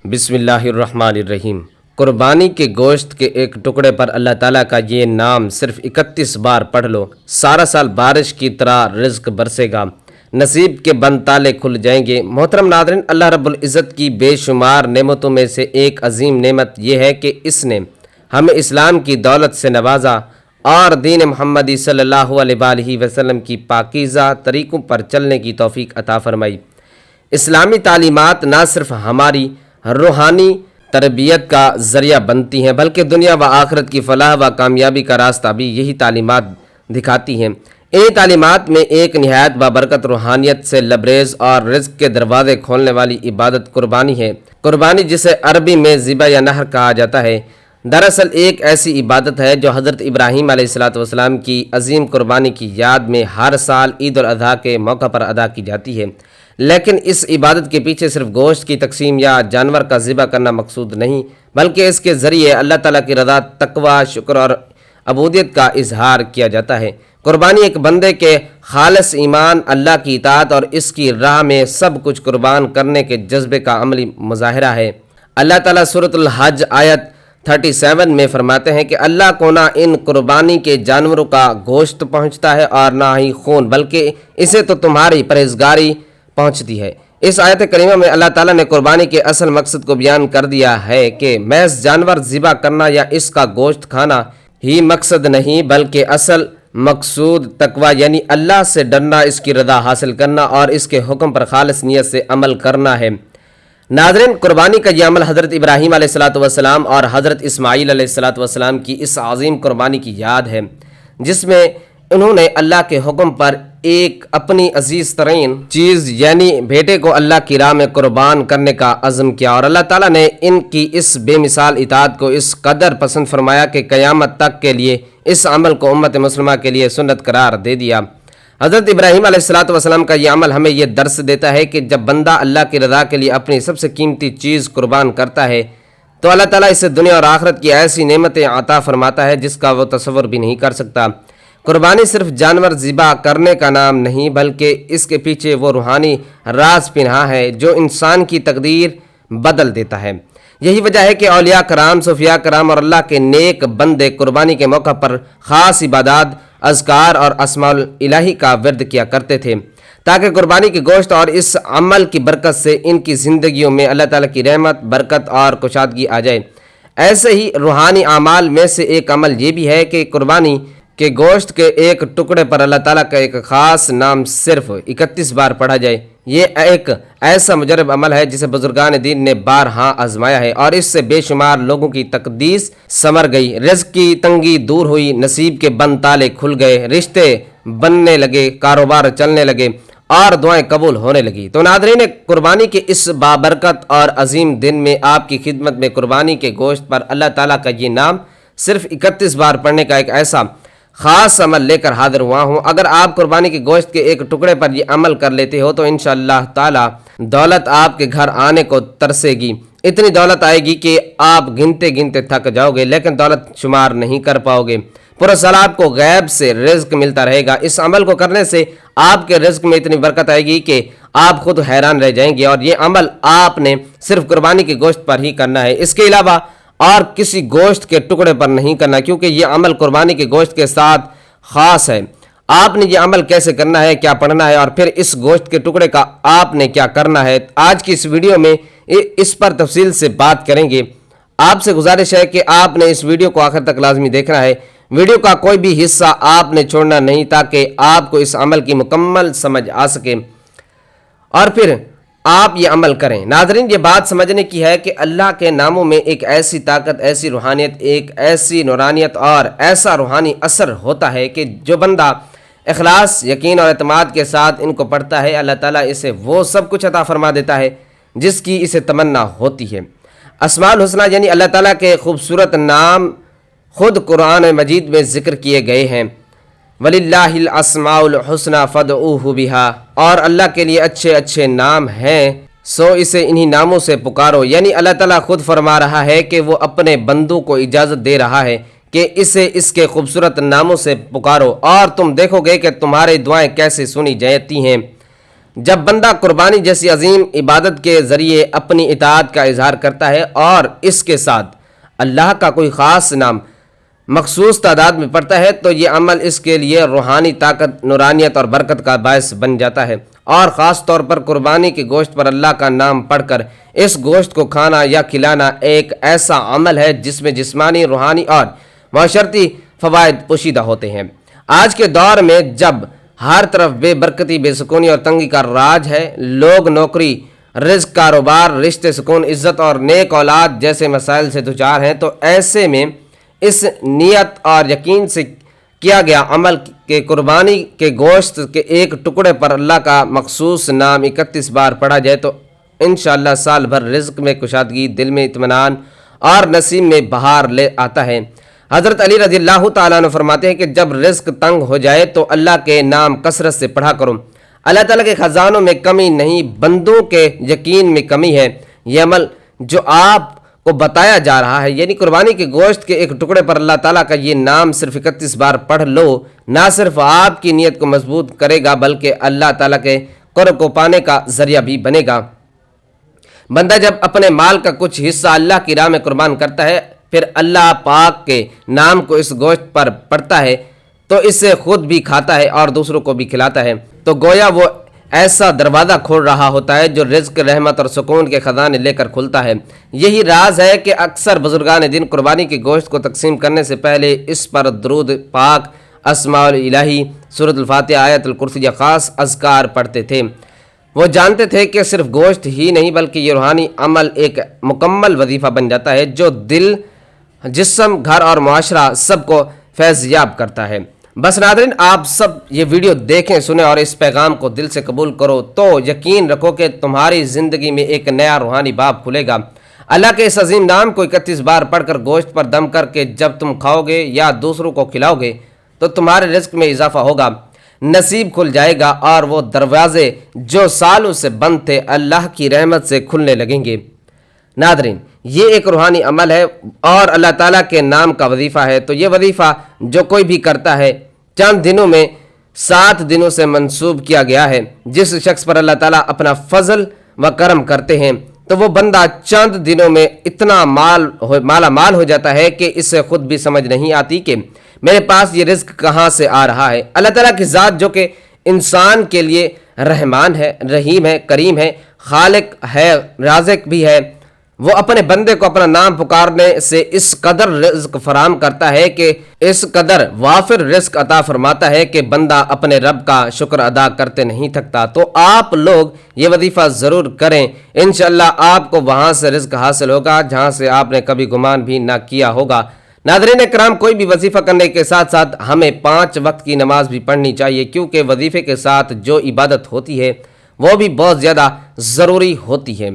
بسم اللہ الرحمن الرحیم۔ قربانی کے گوشت کے ایک ٹکڑے پر اللہ تعالیٰ کا یہ نام صرف 31 بار پڑھ لو، سارا سال بارش کی طرح رزق برسے گا، نصیب کے بند تالے کھل جائیں گے۔ محترم ناظرین، اللہ رب العزت کی بے شمار نعمتوں میں سے ایک عظیم نعمت یہ ہے کہ اس نے ہمیں اسلام کی دولت سے نوازا اور دین محمدی صلی اللہ علیہ وآلہ وسلم کی پاکیزہ طریقوں پر چلنے کی توفیق عطا فرمائی۔ اسلامی تعلیمات نہ صرف ہماری روحانی تربیت کا ذریعہ بنتی ہیں بلکہ دنیا و آخرت کی فلاح و کامیابی کا راستہ بھی یہی تعلیمات دکھاتی ہیں۔ ان تعلیمات میں ایک نہایت بابرکت روحانیت سے لبریز اور رزق کے دروازے کھولنے والی عبادت قربانی ہے۔ قربانی جسے عربی میں ذبح یا نحر کہا جاتا ہے، دراصل ایک ایسی عبادت ہے جو حضرت ابراہیم علیہ السلام کی عظیم قربانی کی یاد میں ہر سال عید الاضحیٰ کے موقع پر ادا کی جاتی ہے۔ لیکن اس عبادت کے پیچھے صرف گوشت کی تقسیم یا جانور کا ذبح کرنا مقصود نہیں، بلکہ اس کے ذریعے اللہ تعالیٰ کی رضا، تقوی، شکر اور عبودیت کا اظہار کیا جاتا ہے۔ قربانی ایک بندے کے خالص ایمان، اللہ کی اطاعت اور اس کی راہ میں سب کچھ قربان کرنے کے جذبے کا عملی مظاہرہ ہے۔ اللہ تعالیٰ سورۃ الحج آیت 37 میں فرماتے ہیں کہ اللہ کو نہ ان قربانی کے جانوروں کا گوشت پہنچتا ہے اور نہ ہی خون، بلکہ اسے تو تمہاری پرہیزگاری پہنچتی ہے۔ اس آیت کریمہ میں اللہ تعالیٰ نے قربانی کے اصل مقصد کو بیان کر دیا ہے کہ محض جانور ذبح کرنا یا اس کا گوشت کھانا ہی مقصد نہیں، بلکہ اصل مقصود تقوی یعنی اللہ سے ڈرنا، اس کی رضا حاصل کرنا اور اس کے حکم پر خالص نیت سے عمل کرنا ہے۔ ناظرین، قربانی کا یہ عمل حضرت ابراہیم علیہ السلام اور حضرت اسماعیل علیہ السلام کی اس عظیم قربانی کی یاد ہے، جس میں انہوں نے اللہ کے حکم پر ایک اپنی عزیز ترین چیز یعنی بیٹے کو اللہ کی راہ میں قربان کرنے کا عزم کیا، اور اللہ تعالیٰ نے ان کی اس بے مثال اطاعت کو اس قدر پسند فرمایا کہ قیامت تک کے لیے اس عمل کو امت مسلمہ کے لیے سنت قرار دے دیا۔ حضرت ابراہیم علیہ السلام کا یہ عمل ہمیں یہ درس دیتا ہے کہ جب بندہ اللہ کی رضا کے لیے اپنی سب سے قیمتی چیز قربان کرتا ہے تو اللہ تعالیٰ اسے دنیا اور آخرت کی ایسی نعمتیں عطا فرماتا ہے جس کا وہ تصور بھی نہیں کر سکتا۔ قربانی صرف جانور ذبح کرنے کا نام نہیں، بلکہ اس کے پیچھے وہ روحانی راز پنہاں ہے جو انسان کی تقدیر بدل دیتا ہے۔ یہی وجہ ہے کہ اولیاء کرام، صوفیاء کرام اور اللہ کے نیک بندے قربانی کے موقع پر خاص عبادات، اذکار اور اسماء الہی کا ورد کیا کرتے تھے تاکہ قربانی کے گوشت اور اس عمل کی برکت سے ان کی زندگیوں میں اللہ تعالیٰ کی رحمت، برکت اور کشادگی آ جائے۔ ایسے ہی روحانی اعمال میں سے ایک عمل یہ بھی ہے کہ قربانی کہ گوشت کے ایک ٹکڑے پر اللہ تعالیٰ کا ایک خاص نام صرف 31 بار پڑھا جائے۔ یہ ایک ایسا مجرب عمل ہے جسے بزرگان دین نے بارہا آزمایا ہے اور اس سے بے شمار لوگوں کی تقدیس سنور گئی، رزق کی تنگی دور ہوئی، نصیب کے بند تالے کھل گئے، رشتے بننے لگے، کاروبار چلنے لگے اور دعائیں قبول ہونے لگی۔ تو ناظرین، قربانی کے اس بابرکت اور عظیم دن میں آپ کی خدمت میں قربانی کے گوشت پر اللہ تعالیٰ کا یہ نام صرف 31 بار پڑھنے کا ایک ایسا خاص عمل لے کر حاضر ہوا ہوں۔ اگر آپ قربانی کے گوشت کے ایک ٹکڑے پر یہ عمل کر لیتے ہو تو انشاءاللہ تعالی دولت آپ کے گھر آنے کو ترسے گی۔ اتنی دولت آئے گی کہ آپ گنتے گنتے تھک جاؤ گے لیکن دولت شمار نہیں کر پاؤ گے۔ پورا سال آپ کو غیب سے رزق ملتا رہے گا۔ اس عمل کو کرنے سے آپ کے رزق میں اتنی برکت آئے گی کہ آپ خود حیران رہ جائیں گے، اور یہ عمل آپ نے صرف قربانی کے گوشت پر ہی کرنا ہے، اس کے علاوہ اور کسی گوشت کے ٹکڑے پر نہیں کرنا، کیونکہ یہ عمل قربانی کے گوشت کے ساتھ خاص ہے۔ آپ نے یہ عمل کیسے کرنا ہے، کیا پڑھنا ہے اور پھر اس گوشت کے ٹکڑے کا آپ نے کیا کرنا ہے، آج کی اس ویڈیو میں اس پر تفصیل سے بات کریں گے۔ آپ سے گزارش ہے کہ آپ نے اس ویڈیو کو آخر تک لازمی دیکھنا ہے، ویڈیو کا کوئی بھی حصہ آپ نے چھوڑنا نہیں تاکہ آپ کو اس عمل کی مکمل سمجھ آ سکے اور پھر آپ یہ عمل کریں۔ ناظرین، یہ بات سمجھنے کی ہے کہ اللہ کے ناموں میں ایک ایسی طاقت، ایسی روحانیت، ایک ایسی نورانیت اور ایسا روحانی اثر ہوتا ہے کہ جو بندہ اخلاص، یقین اور اعتماد کے ساتھ ان کو پڑھتا ہے، اللہ تعالیٰ اسے وہ سب کچھ عطا فرما دیتا ہے جس کی اسے تمنا ہوتی ہے۔ اسماء الحسنی یعنی اللہ تعالیٰ کے خوبصورت نام خود قرآن مجید میں ذکر کیے گئے ہیں۔ وَلِلَّهِ الْأَسْمَاءُ الْحُسْنَى فَادْعُوهُ بِهَا، اور اللہ کے لیے اچھے اچھے نام ہیں سو اسے انہی ناموں سے پکارو۔ یعنی اللہ تعالیٰ خود فرما رہا ہے کہ وہ اپنے بندوں کو اجازت دے رہا ہے کہ اسے اس کے خوبصورت ناموں سے پکارو اور تم دیکھو گے کہ تمہاری دعائیں کیسے سنی جاتی ہیں۔ جب بندہ قربانی جیسی عظیم عبادت کے ذریعے اپنی اطاعت کا اظہار کرتا ہے اور اس کے ساتھ اللہ کا کوئی خاص نام مخصوص تعداد میں پڑھتا ہے تو یہ عمل اس کے لیے روحانی طاقت، نورانیت اور برکت کا باعث بن جاتا ہے۔ اور خاص طور پر قربانی کے گوشت پر اللہ کا نام پڑھ کر اس گوشت کو کھانا یا کھلانا ایک ایسا عمل ہے جس میں جسمانی، روحانی اور معاشرتی فوائد پوشیدہ ہوتے ہیں۔ آج کے دور میں جب ہر طرف بے برکتی، بے سکونی اور تنگی کا راج ہے، لوگ نوکری، رزق، کاروبار، رشتے، سکون، عزت اور نیک اولاد جیسے مسائل سے دوچار ہیں، تو ایسے میں اس نیت اور یقین سے کیا گیا عمل کہ قربانی کے گوشت کے ایک ٹکڑے پر اللہ کا مخصوص نام 31 بار پڑھا جائے تو انشاءاللہ سال بھر رزق میں کشادگی، دل میں اطمینان اور نصیب میں بہار لے آتا ہے۔ حضرت علی رضی اللہ تعالیٰ عنہ فرماتے ہیں کہ جب رزق تنگ ہو جائے تو اللہ کے نام کثرت سے پڑھا کرو۔ اللہ تعالیٰ کے خزانوں میں کمی نہیں، بندوں کے یقین میں کمی ہے۔ یہ عمل جو آپ کو بتایا جا رہا ہے، یعنی قربانی کے گوشت کے ایک ٹکڑے پر اللہ تعالیٰ کا یہ نام صرف 31 بار پڑھ لو، نہ صرف آپ کی نیت کو مضبوط کرے گا بلکہ اللہ تعالیٰ کے قرب کو پانے کا ذریعہ بھی بنے گا۔ بندہ جب اپنے مال کا کچھ حصہ اللہ کی راہ میں قربان کرتا ہے، پھر اللہ پاک کے نام کو اس گوشت پر پڑھتا ہے تو اس سے خود بھی کھاتا ہے اور دوسروں کو بھی کھلاتا ہے، تو گویا وہ ایسا دروازہ کھول رہا ہوتا ہے جو رزق، رحمت اور سکون کے خزانے لے کر کھلتا ہے۔ یہی راز ہے کہ اکثر بزرگان دین قربانی کے گوشت کو تقسیم کرنے سے پہلے اس پر درود پاک، اسماء الہی، سورۃ الفاتحہ، آیت الکرسی یا خاص اذکار پڑھتے تھے۔ وہ جانتے تھے کہ صرف گوشت ہی نہیں بلکہ یہ روحانی عمل ایک مکمل وظیفہ بن جاتا ہے جو دل، جسم، گھر اور معاشرہ سب کو فیض یاب کرتا ہے۔ بس ناظرین، آپ سب یہ ویڈیو دیکھیں، سنیں اور اس پیغام کو دل سے قبول کرو تو یقین رکھو کہ تمہاری زندگی میں ایک نیا روحانی باب کھلے گا۔ اللہ کے اس عظیم نام کو 31 بار پڑھ کر گوشت پر دم کر کے جب تم کھاؤ گے یا دوسروں کو کھلاؤ گے تو تمہارے رزق میں اضافہ ہوگا، نصیب کھل جائے گا اور وہ دروازے جو سالوں سے بند تھے اللہ کی رحمت سے کھلنے لگیں گے۔ ناظرین، یہ ایک روحانی عمل ہے اور اللہ تعالیٰ کے نام کا وظیفہ ہے، تو یہ وظیفہ جو کوئی بھی کرتا ہے چند دنوں میں 7 دنوں سے منسوب کیا گیا ہے۔ جس شخص پر اللہ تعالیٰ اپنا فضل و کرم کرتے ہیں تو وہ بندہ چند دنوں میں اتنا مالا مال ہو جاتا ہے کہ اس سے خود بھی سمجھ نہیں آتی کہ میرے پاس یہ رزق کہاں سے آ رہا ہے۔ اللہ تعالیٰ کی ذات جو کہ انسان کے لیے رحمان ہے، رحیم ہے، کریم ہے، خالق ہے، رازق بھی ہے، وہ اپنے بندے کو اپنا نام پکارنے سے اس قدر رزق فراہم کرتا ہے کہ اس قدر وافر رزق عطا فرماتا ہے کہ بندہ اپنے رب کا شکر ادا کرتے نہیں تھکتا۔ تو آپ لوگ یہ وظیفہ ضرور کریں، انشاءاللہ آپ کو وہاں سے رزق حاصل ہوگا جہاں سے آپ نے کبھی گمان بھی نہ کیا ہوگا۔ ناظرین کرام، کوئی بھی وظیفہ کرنے کے ساتھ ساتھ ہمیں 5 وقت کی نماز بھی پڑھنی چاہیے، کیونکہ وظیفے کے ساتھ جو عبادت ہوتی ہے وہ بھی بہت زیادہ ضروری ہوتی ہے۔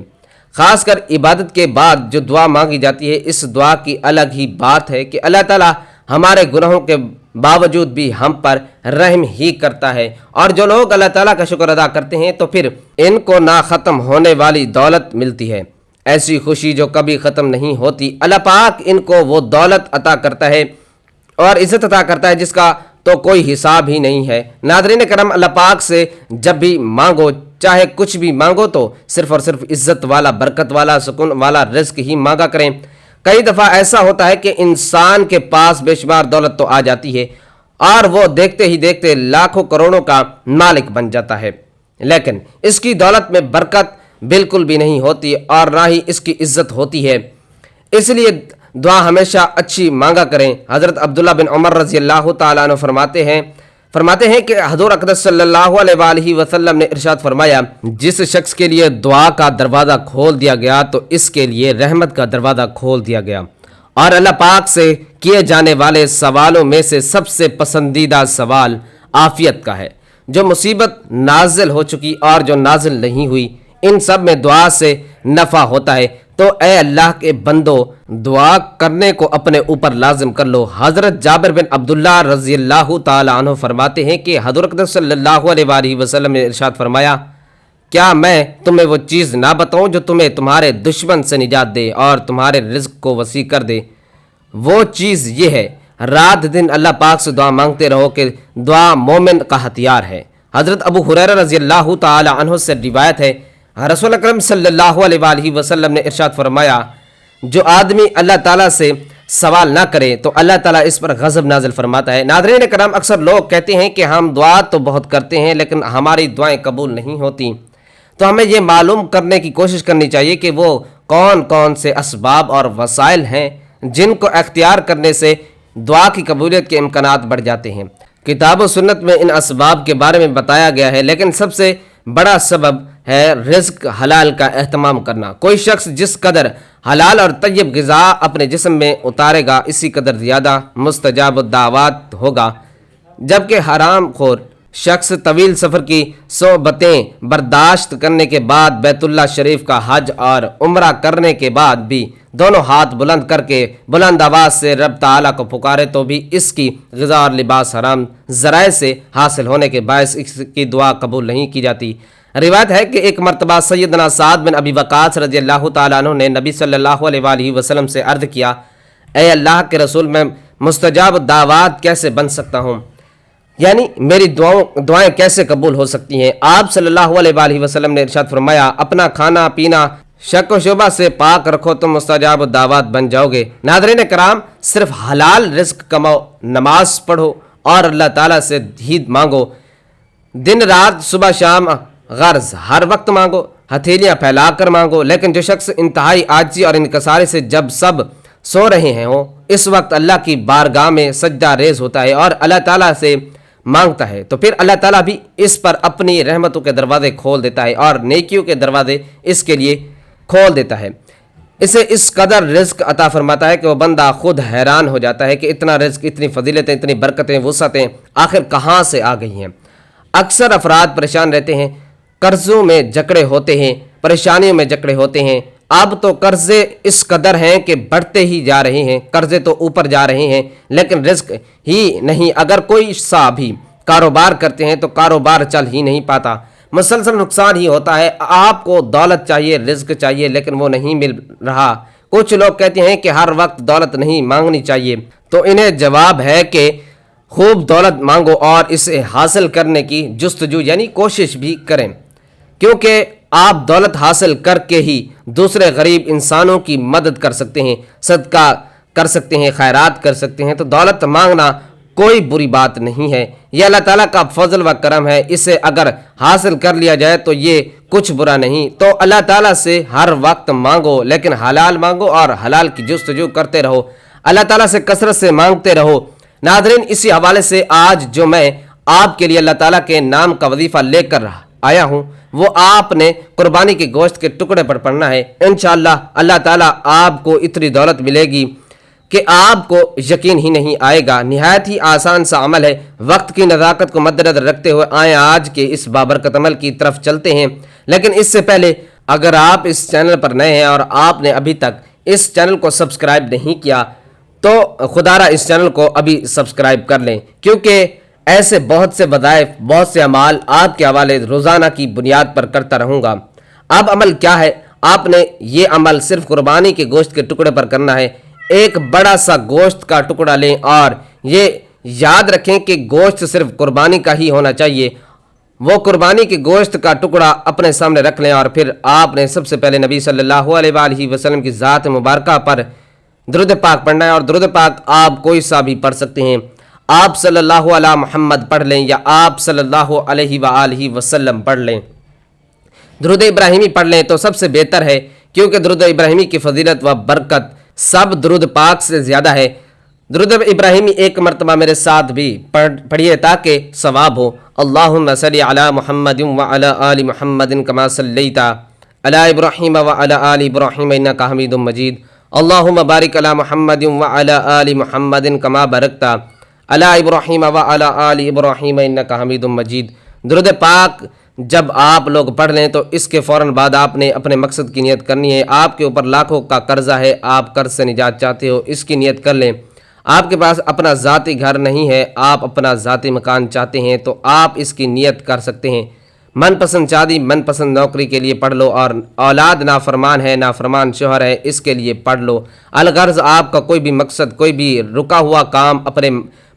خاص کر عبادت کے بعد جو دعا مانگی جاتی ہے، اس دعا کی الگ ہی بات ہے کہ اللہ تعالیٰ ہمارے گناہوں کے باوجود بھی ہم پر رحم ہی کرتا ہے، اور جو لوگ اللہ تعالیٰ کا شکر ادا کرتے ہیں تو پھر ان کو نہ ختم ہونے والی دولت ملتی ہے، ایسی خوشی جو کبھی ختم نہیں ہوتی۔ اللہ پاک ان کو وہ دولت عطا کرتا ہے اور عزت عطا کرتا ہے جس کا تو کوئی حساب ہی نہیں ہے۔ ناظرین کرم، اللہ پاک سے جب بھی مانگو، چاہے کچھ بھی مانگو، تو صرف اور صرف عزت والا، برکت والا، سکون والا رزق ہی مانگا کریں۔ کئی دفعہ ایسا ہوتا ہے کہ انسان کے پاس بے شمار دولت تو آ جاتی ہے اور وہ دیکھتے ہی دیکھتے لاکھوں کروڑوں کا مالک بن جاتا ہے، لیکن اس کی دولت میں برکت بالکل بھی نہیں ہوتی اور نہ ہی اس کی عزت ہوتی ہے۔ اس لیے دعا ہمیشہ اچھی مانگا کریں۔ حضرت عبداللہ بن عمر رضی اللہ تعالیٰ عنہ فرماتے ہیں کہ حضور اقدس صلی اللہ علیہ وآلہ وسلم نے ارشاد فرمایا، جس شخص کے لیے دعا کا دروازہ کھول دیا گیا تو اس کے لیے رحمت کا دروازہ کھول دیا گیا، اور اللہ پاک سے کیے جانے والے سوالوں میں سے سب سے پسندیدہ سوال عافیت کا ہے۔ جو مصیبت نازل ہو چکی اور جو نازل نہیں ہوئی، ان سب میں دعا سے نفع ہوتا ہے، تو اے اللہ کے بندو، دعا کرنے کو اپنے اوپر لازم کر لو۔ حضرت جابر بن عبداللہ رضی اللہ تعالی عنہ فرماتے ہیں کہ حضرت صلی اللہ علیہ وآلہ وسلم نے ارشاد فرمایا، کیا میں تمہیں وہ چیز نہ بتاؤں جو تمہیں تمہارے دشمن سے نجات دے اور تمہارے رزق کو وسیع کر دے؟ وہ چیز یہ ہے، رات دن اللہ پاک سے دعا مانگتے رہو کہ دعا مومن کا ہتھیار ہے، حضرت ابو ہریرہ رضی اللہ تعالی عنہ سے روایت ہے، رسول اکرم صلی اللہ علیہ وآلہ وسلم نے ارشاد فرمایا، جو آدمی اللہ تعالیٰ سے سوال نہ کرے تو اللہ تعالیٰ اس پر غضب نازل فرماتا ہے۔ ناظرین کرام، اکثر لوگ کہتے ہیں کہ ہم دعا تو بہت کرتے ہیں لیکن ہماری دعائیں قبول نہیں ہوتی، تو ہمیں یہ معلوم کرنے کی کوشش کرنی چاہیے کہ وہ کون کون سے اسباب اور وسائل ہیں جن کو اختیار کرنے سے دعا کی قبولیت کے امکانات بڑھ جاتے ہیں۔ کتاب و سنت میں ان اسباب کے بارے میں بتایا گیا ہے، لیکن سب سے بڑا سبب ہے رزق حلال کا اہتمام کرنا۔ کوئی شخص جس قدر حلال اور طیب غذا اپنے جسم میں اتارے گا، اسی قدر زیادہ مستجاب الدعوات ہوگا، جبکہ حرام خور شخص طویل سفر کی صعوبتیں برداشت کرنے کے بعد بیت اللہ شریف کا حج اور عمرہ کرنے کے بعد بھی دونوں ہاتھ بلند کر کے بلند آواز سے رب تعالیٰ کو پکارے تو بھی اس کی غذا اور لباس حرام ذرائع سے حاصل ہونے کے باعث اس کی دعا قبول نہیں کی جاتی۔ روایت ہے کہ ایک مرتبہ سیدنا سعد بن ابی وقاص رضی اللہ تعالیٰ عنہ نے نبی صلی اللہ علیہ وآلہ وسلم سے عرض کیا، اے اللہ کے رسول، میں مستجاب دعوات کیسے بن سکتا ہوں؟ یعنی میری دعائیں کیسے قبول ہو سکتی ہیں؟ آپ صلی اللہ علیہ وآلہ وسلم نے ارشاد فرمایا، اپنا کھانا پینا شک و شبہ سے پاک رکھو، تم مستجاب الدعوات بن جاؤ گے۔ ناظرین کرام، صرف حلال رزق کماؤ، نماز پڑھو اور اللہ تعالیٰ سے ہی مانگو، دن رات صبح شام غرض ہر وقت مانگو، ہتھیلیاں پھیلا کر مانگو، لیکن جو شخص انتہائی عاجزی اور انکساری سے جب سب سو رہے ہیں اس وقت اللہ کی بارگاہ میں سجدہ ریز ہوتا ہے اور اللہ تعالیٰ سے مانگتا ہے، تو پھر اللہ تعالیٰ بھی اس پر اپنی رحمتوں کے دروازے کھول دیتا ہے اور نیکیوں کے دروازے اس کے لیے کھول دیتا ہے، اسے اس قدر رزق عطا فرماتا ہے کہ وہ بندہ خود حیران ہو جاتا ہے کہ اتنا رزق، اتنی فضیلتیں، اتنی برکتیں، وسعتیں آخر کہاں سے آ گئی ہیں۔ اکثر افراد پریشان رہتے ہیں، قرضوں میں جکڑے ہوتے ہیں، پریشانیوں میں جکڑے ہوتے ہیں۔ اب تو قرضے اس قدر ہیں کہ بڑھتے ہی جا رہے ہیں، قرضے تو اوپر جا رہے ہیں لیکن رزق ہی نہیں۔ اگر کوئی سا بھی کاروبار کرتے ہیں تو کاروبار چل ہی نہیں پاتا، مسلسل نقصان ہی ہوتا ہے۔ آپ کو دولت چاہیے، رزق چاہیے، لیکن وہ نہیں مل رہا۔ کچھ لوگ کہتے ہیں کہ ہر وقت دولت نہیں مانگنی چاہیے، تو انہیں جواب ہے کہ خوب دولت مانگو اور اسے حاصل کرنے کی جستجو یعنی کوشش بھی کریں، کیونکہ آپ دولت حاصل کر کے ہی دوسرے غریب انسانوں کی مدد کر سکتے ہیں، صدقہ کر سکتے ہیں، خیرات کر سکتے ہیں۔ تو دولت مانگنا کوئی بری بات نہیں ہے، یہ اللہ تعالیٰ کا فضل و کرم ہے، اسے اگر حاصل کر لیا جائے تو یہ کچھ برا نہیں۔ تو اللہ تعالیٰ سے ہر وقت مانگو، لیکن حلال مانگو اور حلال کی جستجو کرتے رہو، اللہ تعالیٰ سے کثرت سے مانگتے رہو۔ ناظرین، اسی حوالے سے آج جو میں آپ کے لیے اللہ تعالیٰ کے نام کا وظیفہ لے کر آیا ہوں وہ آپ نے قربانی کے گوشت کے ٹکڑے پر پڑھنا ہے۔ انشاءاللہ اللہ تعالیٰ آپ کو اتنی دولت ملے گی کہ آپ کو یقین ہی نہیں آئے گا۔ نہایت ہی آسان سا عمل ہے، وقت کی نزاکت کو مد نظر رکھتے ہوئے آئیں آج کے اس بابرکت عمل کی طرف چلتے ہیں۔ لیکن اس سے پہلے اگر آپ اس چینل پر نئے ہیں اور آپ نے ابھی تک اس چینل کو سبسکرائب نہیں کیا تو خدا را اس چینل کو ابھی سبسکرائب کر لیں، کیونکہ ایسے بہت سے وظائف، بہت سے اعمال آپ کے حوالے روزانہ کی بنیاد پر کرتا رہوں گا۔ اب عمل کیا ہے؟ آپ نے یہ عمل صرف قربانی کے گوشت کے ٹکڑے پر کرنا ہے۔ ایک بڑا سا گوشت کا ٹکڑا لیں اور یہ یاد رکھیں کہ گوشت صرف قربانی کا ہی ہونا چاہیے۔ وہ قربانی کے گوشت کا ٹکڑا اپنے سامنے رکھ لیں اور پھر آپ نے سب سے پہلے نبی صلی اللہ علیہ وآلہ وسلم کی ذات مبارکہ پر درود پاک پڑھنا ہے، اور درود پاک آپ کوئی سا بھی پڑھ سکتے ہیں۔ آپ صلی اللہ علیہ محمد پڑھ لیں یا آپ صلی اللہ علیہ وآلہ وسلم پڑھ لیں، درود ابراہیمی پڑھ لیں تو سب سے بہتر ہے، کیونکہ درود ابراہیمی کی فضیلت و برکت سب درود پاک سے زیادہ ہے۔ درود ابراہیمی ایک مرتبہ میرے ساتھ بھی پڑھیے تاکہ ثواب ہو۔ اللہم صلی علی محمد وعلی آل محمد کما صلیت علی ابراہیم وعلی آل ابراہیم انک حمید مجید۔ اللہم بارک علی محمد وعلی آل محمد کما بارکت علی ابراہیم وعلی آل ابراہیم انک حمید مجید۔ درود پاک جب آپ لوگ پڑھ لیں تو اس کے فوراً بعد آپ نے اپنے مقصد کی نیت کرنی ہے۔ آپ کے اوپر لاکھوں کا قرضہ ہے، آپ قرض سے نجات چاہتے ہو، اس کی نیت کر لیں۔ آپ کے پاس اپنا ذاتی گھر نہیں ہے، آپ اپنا ذاتی مکان چاہتے ہیں تو آپ اس کی نیت کر سکتے ہیں۔ من پسند شادی، من پسند نوکری کے لیے پڑھ لو، اور اولاد نافرمان ہے، نافرمان شوہر ہے، اس کے لیے پڑھ لو۔ الغرض آپ کا کوئی بھی مقصد، کوئی بھی رکا ہوا کام، اپنے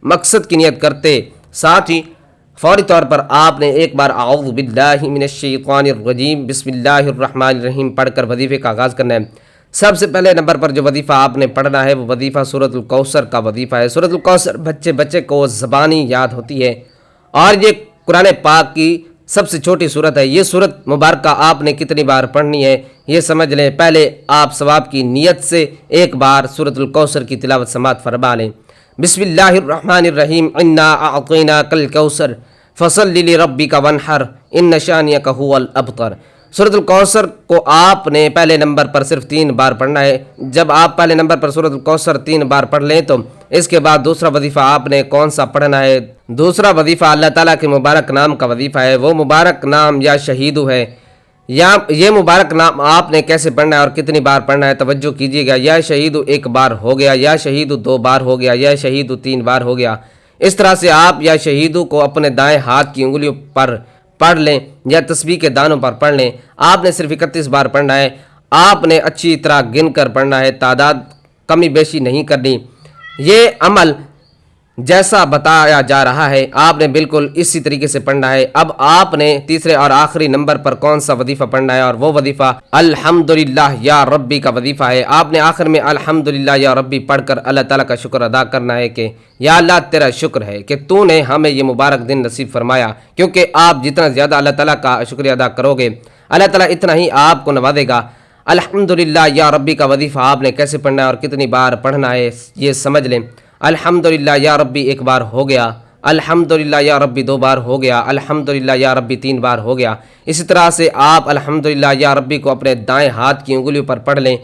مقصد کی نیت کرتے ساتھ ہی فوری طور پر آپ نے ایک بار اعوذ باللہ من الشیطان الرجیم بسم اللہ الرحمن الرحیم پڑھ کر وظیفے کا آغاز کرنا ہے۔ سب سے پہلے نمبر پر جو وظیفہ آپ نے پڑھنا ہے وہ وظیفہ سورۃ الکوثر کا وظیفہ ہے۔ سورۃ الکوثر بچے کو زبانی یاد ہوتی ہے اور یہ قرآن پاک کی سب سے چھوٹی سورت ہے۔ یہ سورت مبارکہ آپ نے کتنی بار پڑھنی ہے یہ سمجھ لیں۔ پہلے آپ ثواب کی نیت سے ایک بار سورۃ الکوثر کی تلاوت سماعت فرما لیں۔ بسم اللہ الرحمن الرحیم انا اعطیناک الکوثر فصل لربک وانحر ان شانئک ھو الابتر۔ سورۃ الکوثر کو آپ نے پہلے نمبر پر صرف 3 بار پڑھنا ہے۔ جب آپ پہلے نمبر پر سورۃ الکوثر 3 بار پڑھ لیں تو اس کے بعد دوسرا وظیفہ آپ نے کون سا پڑھنا ہے؟ دوسرا وظیفہ اللہ تعالیٰ کے مبارک نام کا وظیفہ ہے۔ وہ مبارک نام یا شہیدو ہے۔ یا یہ مبارک نام آپ نے کیسے پڑھنا ہے اور کتنی بار پڑھنا ہے توجہ کیجیے گا۔ یا شہیدو 1 بار ہو گیا، یا شہیدو 2 بار ہو گیا، یا شہیدو 3 بار ہو گیا۔ اس طرح سے آپ یا شہیدو کو اپنے دائیں ہاتھ کی انگلیوں پر پڑھ لیں یا تسبیح کے دانوں پر پڑھ لیں۔ آپ نے صرف 31 بار پڑھنا ہے۔ آپ نے اچھی طرح گن کر پڑھنا ہے، تعداد کمی بیشی نہیں کرنی۔ یہ عمل جیسا بتایا جا رہا ہے آپ نے بالکل اسی طریقے سے پڑھنا ہے۔ اب آپ نے تیسرے اور آخری نمبر پر کون سا وظیفہ پڑھنا ہے اور وہ وظیفہ الحمدللہ یا ربی کا وظیفہ ہے۔ آپ نے آخر میں الحمدللہ یا ربی پڑھ کر اللہ تعالیٰ کا شکر ادا کرنا ہے کہ یا اللہ تیرا شکر ہے کہ تو نے ہمیں یہ مبارک دن نصیب فرمایا، کیونکہ آپ جتنا زیادہ اللہ تعالیٰ کا شکریہ ادا کرو گے اللہ تعالیٰ اتنا ہی آپ کو نوازے گا۔ الحمدللہ یا ربی کا وظیفہ آپ نے کیسے پڑھنا ہے اور کتنی بار پڑھنا ہے یہ سمجھ لیں۔ الحمدللہ یا ربی 1 بار ہو گیا، الحمدللہ یا ربی 2 بار ہو گیا، الحمدللہ یا ربی 3 بار ہو گیا۔ اسی طرح سے آپ الحمدللہ یا ربی کو اپنے دائیں ہاتھ کی انگلیوں پر پڑھ لیں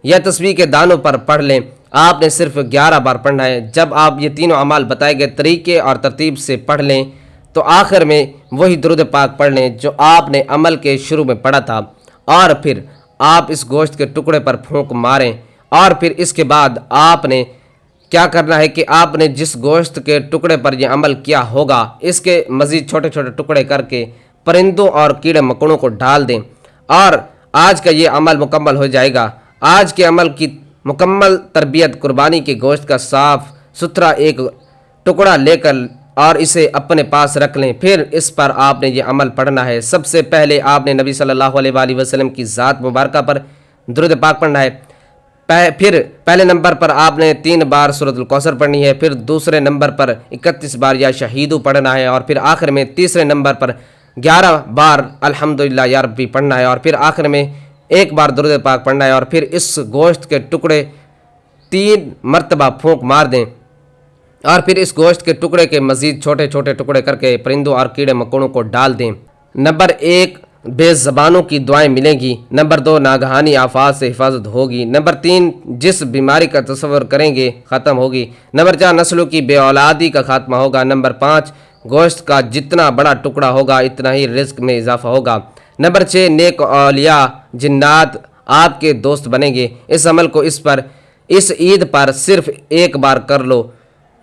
یا تسبیح کے دانوں پر پڑھ لیں۔ آپ نے صرف 11 بار پڑھنا ہے۔ جب آپ یہ تینوں اعمال بتائے گئے طریقے اور ترتیب سے پڑھ لیں تو آخر میں وہی درود پاک پڑھ لیں جو آپ نے عمل کے شروع میں پڑھا تھا، اور پھر آپ اس گوشت کے ٹکڑے پر پھونک ماریں، اور پھر اس کے بعد آپ نے کیا کرنا ہے کہ آپ نے جس گوشت کے ٹکڑے پر یہ عمل کیا ہوگا اس کے مزید چھوٹے چھوٹے ٹکڑے کر کے پرندوں اور کیڑے مکوڑوں کو ڈال دیں، اور آج کا یہ عمل مکمل ہو جائے گا۔ آج کے عمل کی مکمل تربیت قربانی کے گوشت کا صاف ستھرا ایک ٹکڑا لے کر اور اسے اپنے پاس رکھ لیں۔ پھر اس پر آپ نے یہ عمل پڑھنا ہے۔ سب سے پہلے آپ نے نبی صلی اللہ علیہ وآلہ وسلم کی ذات مبارکہ پر درود پاک پڑھنا ہے۔ پھر پہلے نمبر پر آپ نے 3 بار سورۃ الکوثر پڑھنی ہے، پھر دوسرے نمبر پر 31 بار یا شہیدو پڑھنا ہے، اور پھر آخر میں تیسرے نمبر پر 11 بار الحمدللہ یا ربی پڑھنا ہے، اور پھر آخر میں 1 بار درود پاک پڑھنا ہے، اور پھر اس گوشت کے ٹکڑے 3 مرتبہ پھونک مار دیں، اور پھر اس گوشت کے ٹکڑے کے مزید چھوٹے چھوٹے ٹکڑے کر کے پرندوں اور کیڑے مکوڑوں کو ڈال دیں۔ نمبر 1 بے زبانوں کی دعائیں ملیں گی۔ نمبر 2 ناگہانی آفات سے حفاظت ہوگی۔ نمبر 3 جس بیماری کا تصور کریں گے ختم ہوگی۔ نمبر 4 نسلوں کی بے اولادی کا خاتمہ ہوگا۔ نمبر 5 گوشت کا جتنا بڑا ٹکڑا ہوگا اتنا ہی رزق میں اضافہ ہوگا۔ نمبر 6 نیک اولیاء جنات آپ کے دوست بنیں گے۔ اس عمل کو اس عید پر صرف 1 بار کر لو،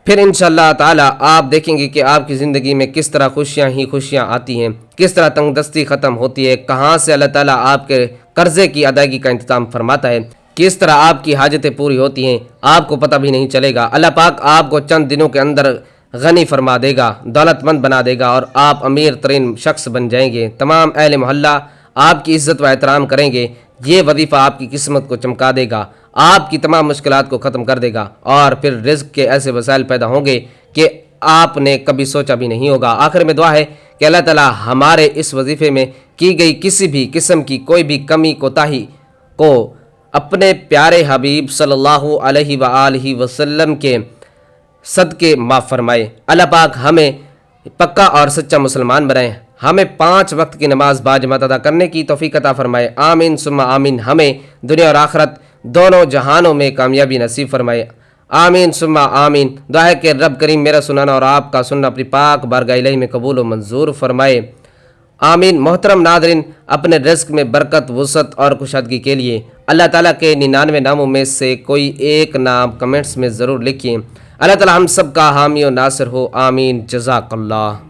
پھر انشاءاللہ تعالی آپ دیکھیں گے کہ آپ کی زندگی میں کس طرح خوشیاں ہی خوشیاں آتی ہیں، کس طرح تنگ دستی ختم ہوتی ہے، کہاں سے اللہ تعالیٰ آپ کے قرضے کی ادائیگی کا انتظام فرماتا ہے، کس طرح آپ کی حاجتیں پوری ہوتی ہیں، آپ کو پتہ بھی نہیں چلے گا۔ اللہ پاک آپ کو چند دنوں کے اندر غنی فرما دے گا، دولت مند بنا دے گا، اور آپ امیر ترین شخص بن جائیں گے۔ تمام اہل محلہ آپ کی عزت و احترام کریں گے۔ یہ وظیفہ آپ کی قسمت کو چمکا دے گا، آپ کی تمام مشکلات کو ختم کر دے گا، اور پھر رزق کے ایسے وسائل پیدا ہوں گے کہ آپ نے کبھی سوچا بھی نہیں ہوگا۔ آخر میں دعا ہے کہ اللہ تعالیٰ ہمارے اس وظیفے میں کی گئی کسی بھی قسم کی کوئی بھی کمی کوتاہی کو اپنے پیارے حبیب صلی اللہ علیہ وآلہ وسلم کے صدقے معاف فرمائے۔ اللہ پاک ہمیں پکا اور سچا مسلمان بنائے، ہمیں 5 وقت کی نماز باجماعت ادا کرنے کی توفیق عطا فرمائے۔ آمین ثم آمین۔ ہمیں دنیا اور آخرت دونوں جہانوں میں کامیابی نصیب فرمائے۔ آمین ثم آمین۔ دعا ہے کہ رب کریم میرا سنانا اور آپ کا سننا اپنی پاک بارگاہ الہی میں قبول و منظور فرمائے۔ آمین۔ محترم ناظرین، اپنے رزق میں برکت، وسعت اور کشادگی کے لیے اللہ تعالیٰ کے 99 ناموں میں سے کوئی ایک نام کمنٹس میں ضرور لکھیے۔ اللہ تعالیٰ ہم سب کا حامی و ناصر ہو۔ آمین۔ جزاک اللہ۔